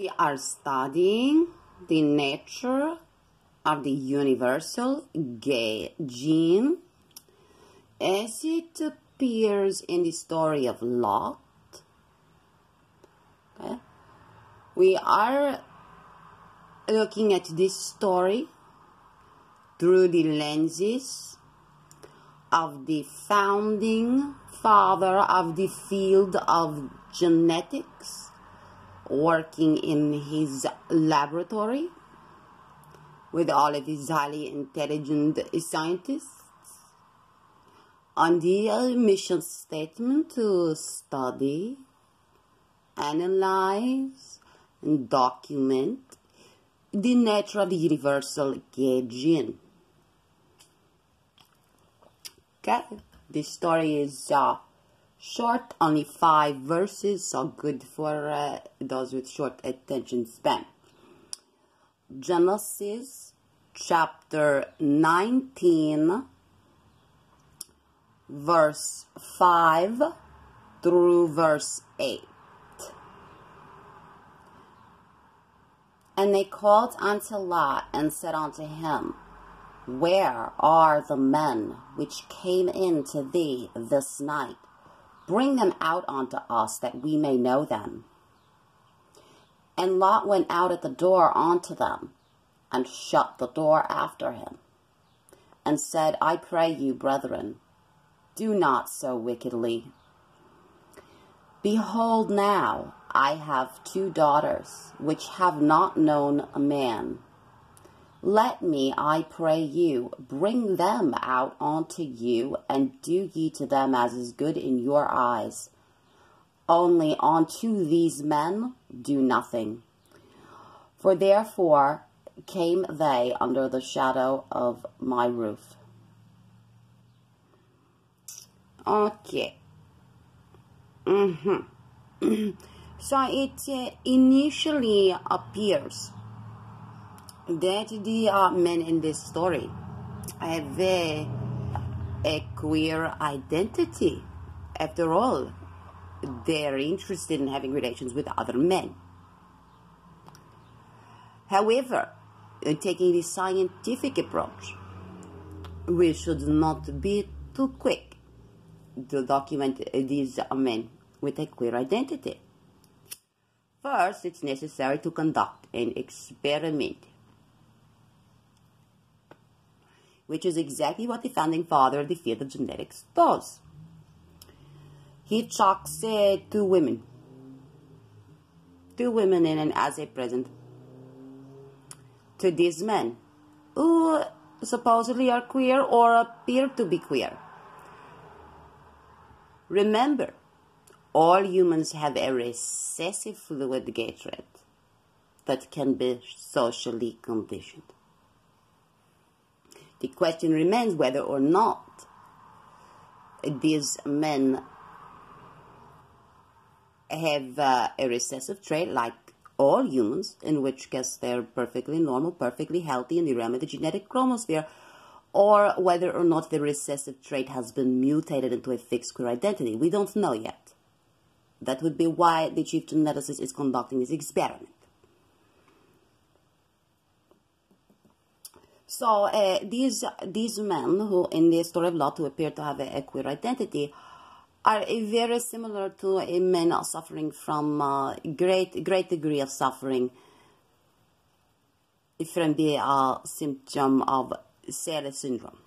We are studying the nature of the universal gay gene as it appears in the story of Lot. Okay. We are looking at this story through the lenses of the founding father of the field of genetics, working in his laboratory with all of his highly intelligent scientists on the mission statement to study, analyze, and document the nature of the universal gay gene. Okay, this story is short, only 5 verses, so good for those with short attention span. Genesis chapter 19, verse 5 through verse 8. And they called unto Lot and said unto him, Where are the men which came in to thee this night? Bring them out unto us, that we may know them. And Lot went out at the door unto them, and shut the door after him, and said, I pray you, brethren, do not so wickedly. Behold, now I have 2 daughters, which have not known a man. Let me, I pray you, bring them out unto you, and do ye to them as is good in your eyes. Only unto these men do nothing. For therefore came they under the shadow of my roof. Okay. So it initially appears that the men in this story have a queer identity. After all, they're interested in having relations with other men. However, taking the scientific approach, we should not be too quick to document these men with a queer identity. First, it's necessary to conduct an experiment, which is exactly what the founding father of the field of genetics does. He chucks 2 women in an assay present to these men who supposedly are queer or appear to be queer. Remember, all humans have a recessive fluid gay trait that can be socially conditioned. The question remains whether or not these men have a recessive trait like all humans, in which case they're perfectly normal, perfectly healthy in the realm of the genetic chromosphere, or whether or not the recessive trait has been mutated into a fixed queer identity. We don't know yet. That would be why the chief geneticist is conducting this experiment. So these men who, in the story of Lot, who appear to have a queer identity, are very similar to men suffering from great degree of suffering from the symptom of Seres syndrome.